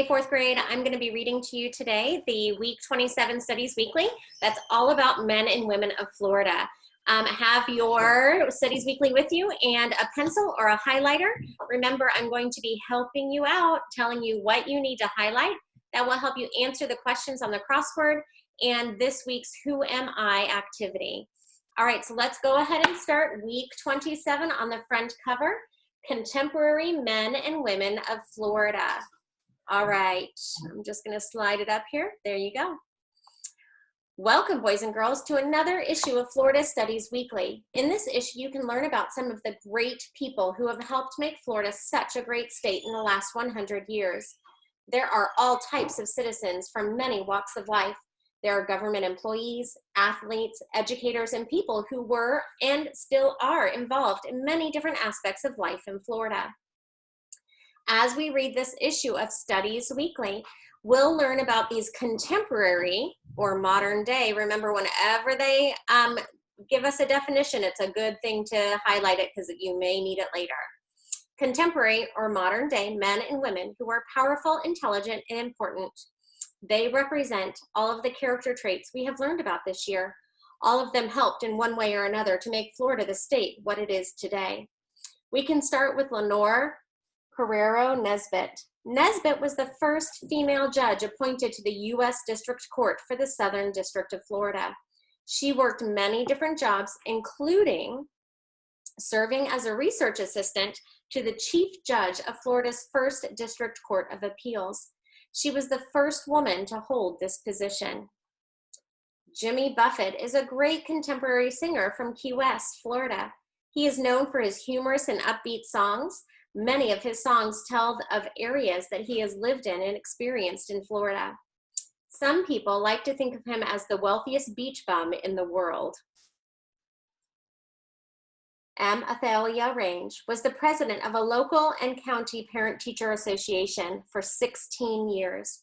Hey, fourth grade, I'm going to be reading to you today the Week 27 Studies Weekly. That's all about men and women of Florida. Have your Studies Weekly with you and a pencil or a highlighter. Remember, I'm going to be helping you out, telling you what you need to highlight. That will help you answer the questions on the crossword and this week's Who Am I activity. All right, so let's go ahead and start Week 27 on the front cover, Contemporary Men and Women of Florida. All right, I'm just going to slide it up here. There you go. Welcome, boys and girls, to another issue of Florida Studies Weekly. In this issue, you can learn about some of the great people who have helped make Florida such a great state in the last 100 years. There are all types of citizens from many walks of life. There are government employees, athletes, educators, and people who were and still are involved in many different aspects of life in Florida. As we read this issue of Studies Weekly, we'll learn about these contemporary or modern day. Remember, whenever they give us a definition, it's a good thing to highlight it because you may need it later. Contemporary or modern day men and women who are powerful, intelligent, and important. They represent all of the character traits we have learned about this year. All of them helped in one way or another to make Florida the state what it is today. We can start with Lenore Carrero Nesbitt. Nesbitt was the first female judge appointed to the U.S. District Court for the Southern District of Florida. She worked many different jobs, including serving as a research assistant to the Chief Judge of Florida's First District Court of Appeals. She was the first woman to hold this position. Jimmy Buffett is a great contemporary singer from Key West, Florida. He is known for his humorous and upbeat songs. Many of his songs tell of areas that he has lived in and experienced in Florida. Some people like to think of him as the wealthiest beach bum in the world. M. Athalia Range was the president of a local and county parent-teacher association for 16 years.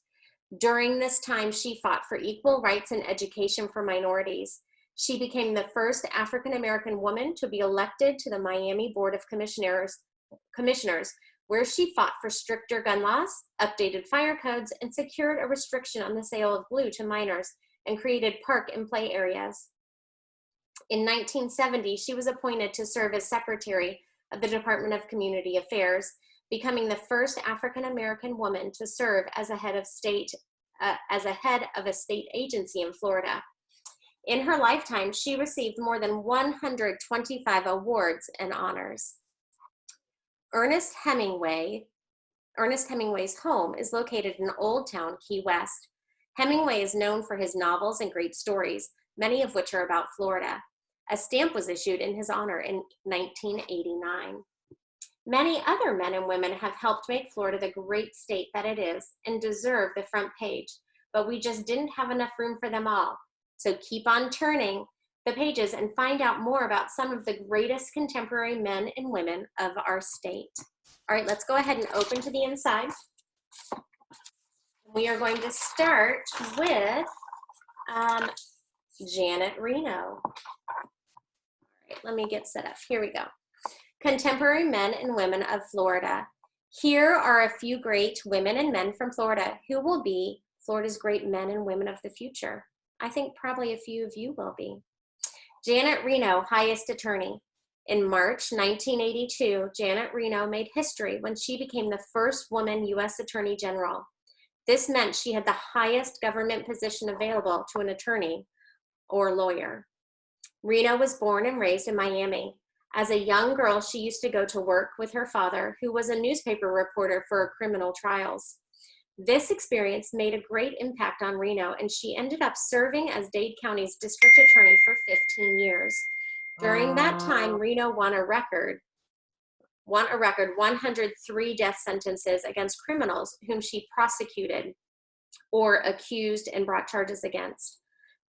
During this time, she fought for equal rights and education for minorities. She became the first African-American woman to be elected to the Miami Board of Commissioners, where she fought for stricter gun laws, updated fire codes, and secured a restriction on the sale of glue to minors and created park and play areas. In 1970, she was appointed to serve as secretary of the Department of Community Affairs, becoming the first African-American woman to serve as a head of a state agency in Florida. In her lifetime, she received more than 125 awards and honors. Ernest Hemingway's home is located in Old Town, Key West. Hemingway is known for his novels and great stories, many of which are about Florida. A stamp was issued in his honor in 1989. Many other men and women have helped make Florida the great state that it is and deserve the front page, but we just didn't have enough room for them all. So keep on turning the pages and find out more about some of the greatest contemporary men and women of our state. All right, let's go ahead and open to the inside. We are going to start with Janet Reno. All right, let me get set up. Here we go. Contemporary men and women of Florida. Here are a few great women and men from Florida who will be Florida's great men and women of the future. I think probably a few of you will be. Janet Reno, highest attorney. In March 1982, Janet Reno made history when she became the first woman U.S. Attorney General. This meant she had the highest government position available to an attorney or lawyer. Reno was born and raised in Miami. As a young girl, she used to go to work with her father, who was a newspaper reporter for criminal trials. This experience made a great impact on Reno, and she ended up serving as Dade County's district attorney for 15 years. During that time, Reno won a record 103 death sentences against criminals whom she prosecuted or accused and brought charges against.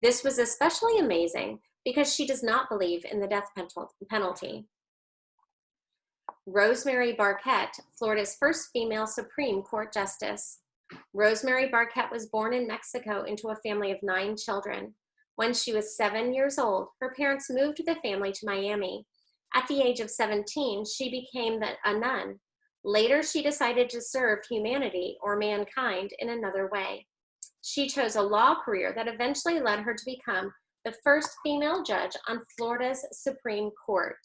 This was especially amazing because she does not believe in the death penalty. Rosemary Barquette, Florida's first female Supreme Court Justice. Rosemary Barquette was born in Mexico into a family of 9 children. When she was 7 years old, her parents moved the family to Miami. At the age of 17, she became a nun. Later, she decided to serve humanity or mankind in another way. She chose a law career that eventually led her to become the first female judge on Florida's Supreme Court.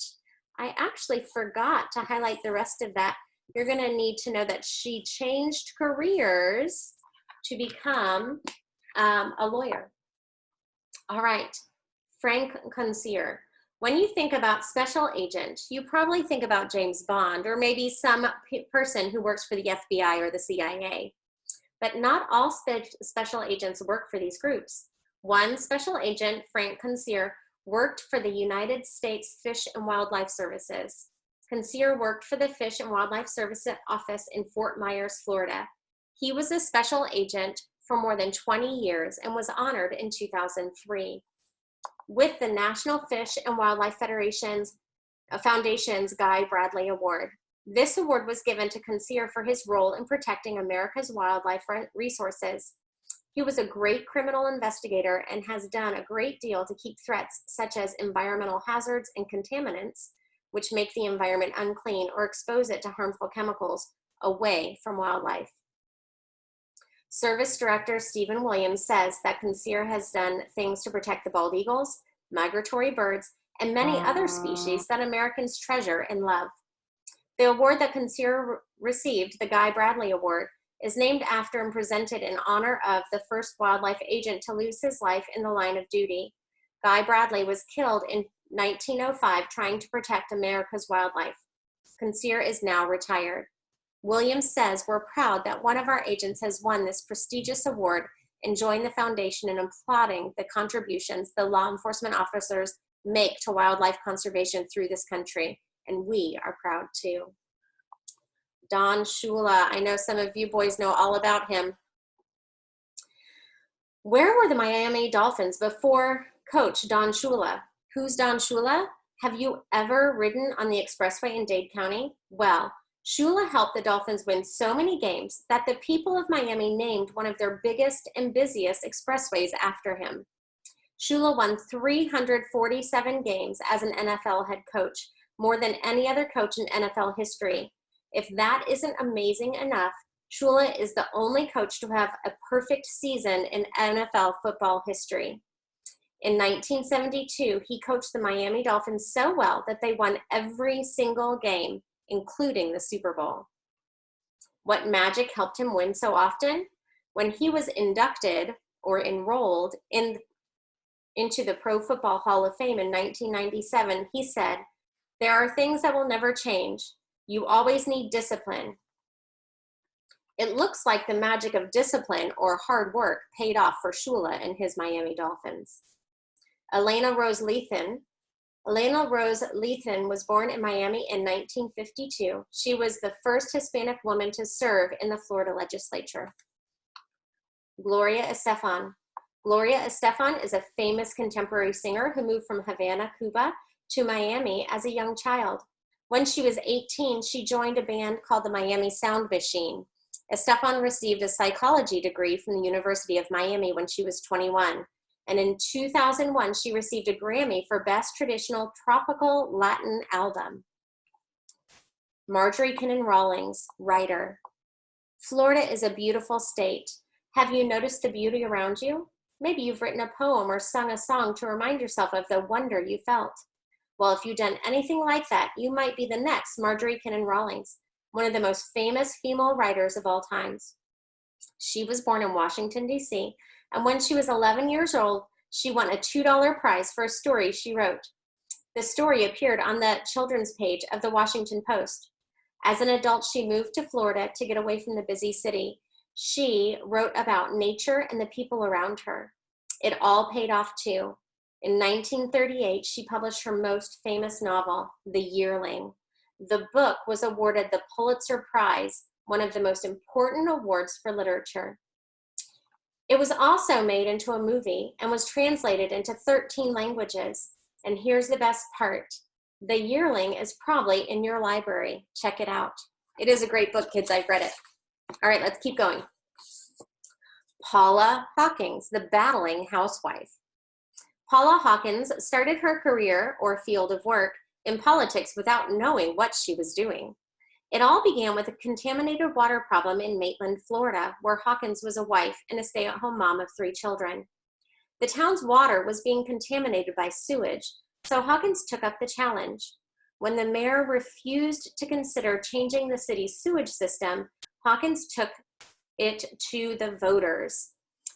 I actually forgot to highlight the rest of that. You're going to need to know that she changed careers to become a lawyer. All right, Frank Consier. When you think about special agent, you probably think about James Bond or maybe some person who works for the FBI or the CIA. But not all special agents work for these groups. One special agent, Frank Consier, worked for the United States Fish and Wildlife Services. Consier worked for the Fish and Wildlife Service office in Fort Myers, Florida. He was a special agent for more than 20 years and was honored in 2003 with the National Fish and Wildlife Foundation's Guy Bradley Award. This award was given to Consier for his role in protecting America's wildlife resources. He was a great criminal investigator and has done a great deal to keep threats such as environmental hazards and contaminants, which make the environment unclean or expose it to harmful chemicals, away from wildlife. Service Director Stephen Williams says that Consier has done things to protect the bald eagles, migratory birds, and many other species that Americans treasure and love. The award that Consier received, the Guy Bradley Award, is named after and presented in honor of the first wildlife agent to lose his life in the line of duty. Guy Bradley was killed in 1905 trying to protect America's wildlife. Consier is now retired. Williams says, "We're proud that one of our agents has won this prestigious award and joined the foundation in applauding the contributions the law enforcement officers make to wildlife conservation through this country, and we are proud too." Don Shula, I know some of you boys know all about him. Where were the Miami Dolphins before coach Don Shula? Who's Don Shula? Have you ever ridden on the expressway in Dade County? Well, Shula helped the Dolphins win so many games that the people of Miami named one of their biggest and busiest expressways after him. Shula won 347 games as an NFL head coach, more than any other coach in NFL history. If that isn't amazing enough, Shula is the only coach to have a perfect season in NFL football history. In 1972, he coached the Miami Dolphins so well that they won every single game, including the Super Bowl. What magic helped him win so often? When he was inducted or enrolled into the Pro Football Hall of Fame in 1997, he said, "There are things that will never change. You always need discipline." It looks like the magic of discipline or hard work paid off for Shula and his Miami Dolphins. Elena Rose Lethan was born in Miami in 1952. She was the first Hispanic woman to serve in the Florida legislature. Gloria Estefan. Gloria Estefan is a famous contemporary singer who moved from Havana, Cuba to Miami as a young child. When she was 18, she joined a band called the Miami Sound Machine. Estefan received a psychology degree from the University of Miami when she was 21. And in 2001, she received a Grammy for Best Traditional Tropical Latin Album. Marjorie Kinnan Rawlings, writer. Florida is a beautiful state. Have you noticed the beauty around you? Maybe you've written a poem or sung a song to remind yourself of the wonder you felt. Well, if you've done anything like that, you might be the next Marjorie Kinnan Rawlings, one of the most famous female writers of all times. She was born in Washington, D.C., and when she was 11 years old, she won a $2 prize for a story she wrote. The story appeared on the children's page of the Washington Post. As an adult, she moved to Florida to get away from the busy city. She wrote about nature and the people around her. It all paid off too. In 1938, she published her most famous novel, The Yearling. The book was awarded the Pulitzer Prize, one of the most important awards for literature. It was also made into a movie and was translated into 13 languages. And here's the best part. The Yearling is probably in your library. Check it out. It is a great book, kids. I've read it. All right, let's keep going. Paula Hawkins, the battling housewife. Paula Hawkins started her career or field of work in politics without knowing what she was doing. It all began with a contaminated water problem in Maitland, Florida, where Hawkins was a wife and a stay-at-home mom of 3 children. The town's water was being contaminated by sewage, so Hawkins took up the challenge. When the mayor refused to consider changing the city's sewage system, Hawkins took it to the voters.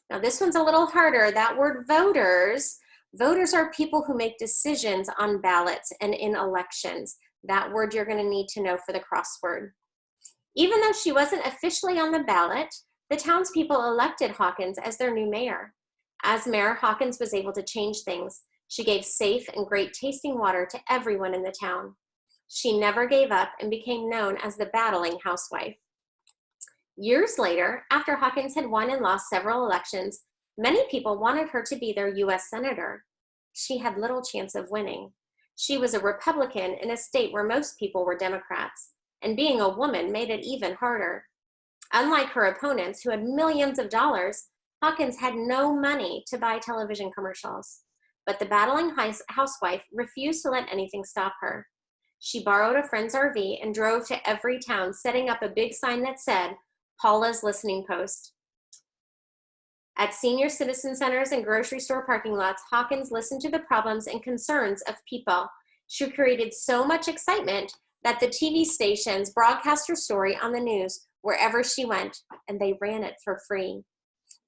Now this one's a little harder. That word voters, voters are people who make decisions on ballots and in elections. That word you're going to need to know for the crossword. Even though she wasn't officially on the ballot, the townspeople elected Hawkins as their new mayor. As mayor, Hawkins was able to change things. She gave safe and great tasting water to everyone in the town. She never gave up and became known as the battling housewife. Years later, after Hawkins had won and lost several elections, many people wanted her to be their U.S. Senator. She had little chance of winning. She was a Republican in a state where most people were Democrats, and being a woman made it even harder. Unlike her opponents, who had millions of dollars, Hawkins had no money to buy television commercials. But the battling housewife refused to let anything stop her. She borrowed a friend's RV and drove to every town, setting up a big sign that said, "Paula's Listening Post." At senior citizen centers and grocery store parking lots, Hawkins listened to the problems and concerns of people. She created so much excitement that the TV stations broadcast her story on the news wherever she went, and they ran it for free.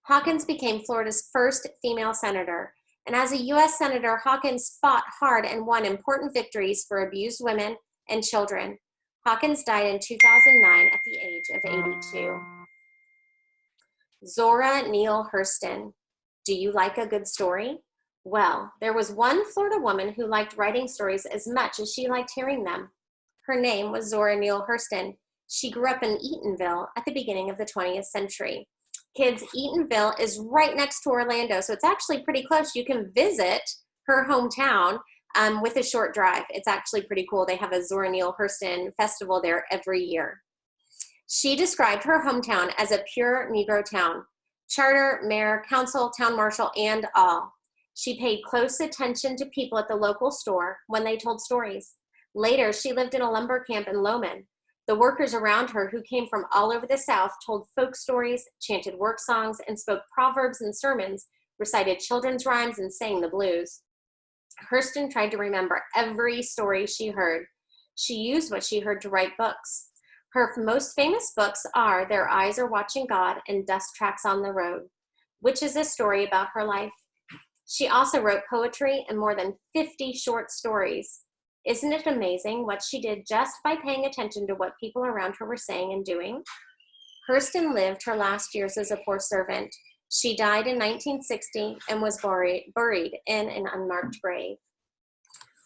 Hawkins became Florida's first female senator, and as a U.S. Senator, Hawkins fought hard and won important victories for abused women and children. Hawkins died in 2009 at the age of 82. Zora Neale Hurston. Do you like a good story? Well, there was one Florida woman who liked writing stories as much as she liked hearing them. Her name was Zora Neale Hurston. She grew up in Eatonville at the beginning of the 20th century. Kids, Eatonville is right next to Orlando, so it's actually pretty close. You can visit her hometown with a short drive. It's actually pretty cool. They have a Zora Neale Hurston festival there every year. She described her hometown as a pure Negro town. Charter, mayor, council, town marshal, and all. She paid close attention to people at the local store when they told stories. Later, she lived in a lumber camp in Lowman. The workers around her, who came from all over the South, told folk stories, chanted work songs, and spoke proverbs and sermons, recited children's rhymes, and sang the blues. Hurston tried to remember every story she heard. She used what she heard to write books. Her most famous books are Their Eyes Are Watching God and Dust Tracks on the Road, which is a story about her life. She also wrote poetry and more than 50 short stories. Isn't it amazing what she did just by paying attention to what people around her were saying and doing? Hurston lived her last years as a poor servant. She died in 1960 and was buried in an unmarked grave.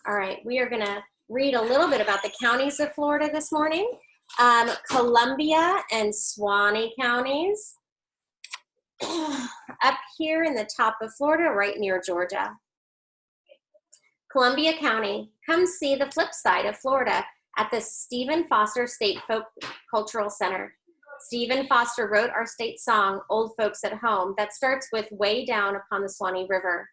All right, we are going to read a little bit about the counties of Florida this morning. Columbia and Suwannee counties, up here in the top of Florida, right near Georgia. Columbia County, come see the flip side of Florida at the Stephen Foster State Folk Cultural Center. Stephen Foster wrote our state song, Old Folks at Home, that starts with Way Down Upon the Suwannee River.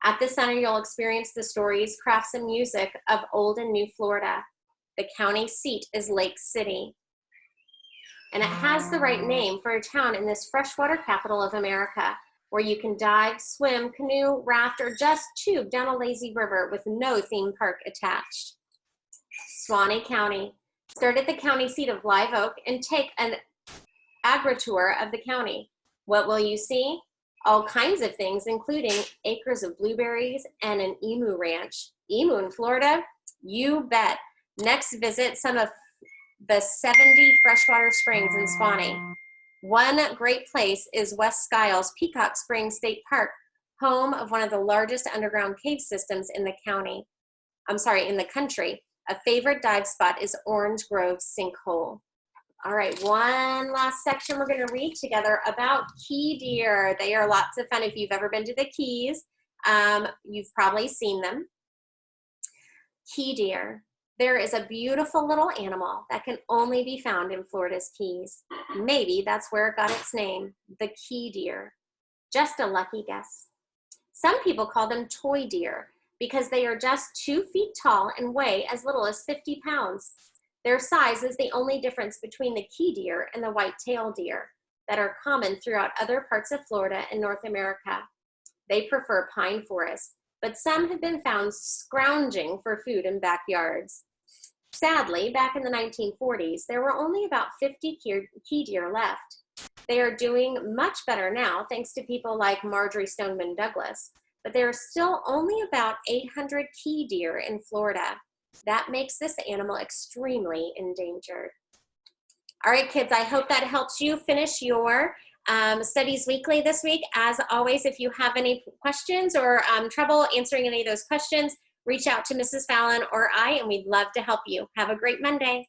At the center, you'll experience the stories, crafts, and music of old and new Florida. The county seat is Lake City, and it has the right name for a town in this freshwater capital of America, where you can dive, swim, canoe, raft, or just tube down a lazy river with no theme park attached. Suwannee County. Start at the county seat of Live Oak and take an agri-tour of the county. What will you see? All kinds of things, including acres of blueberries and an emu ranch. Emu in Florida? You bet. Next, visit some of the 70 freshwater springs in Suwannee. One great place is West Skiles Peacock Springs State Park, home of one of the largest underground cave systems in the country. A favorite dive spot is Orange Grove Sinkhole. All right, one last section we're going to read together about key deer. They are lots of fun. If you've ever been to the Keys, you've probably seen them. Key deer. There is a beautiful little animal that can only be found in Florida's Keys. Maybe that's where it got its name, the key deer. Just a lucky guess. Some people call them toy deer because they are just 2 feet tall and weigh as little as 50 pounds. Their size is the only difference between the key deer and the white-tailed deer that are common throughout other parts of Florida and North America. They prefer pine forests, but some have been found scrounging for food in backyards. Sadly, back in the 1940s, there were only about 50 key deer left. They are doing much better now thanks to people like Marjorie Stoneman Douglas, but there are still only about 800 key deer in Florida. That makes this animal extremely endangered. All right, kids, I hope that helps you finish your Studies Weekly this week. As always, if you have any questions or trouble answering any of those questions, reach out to Mrs. Fallon or I, and we'd love to help you. Have a great Monday.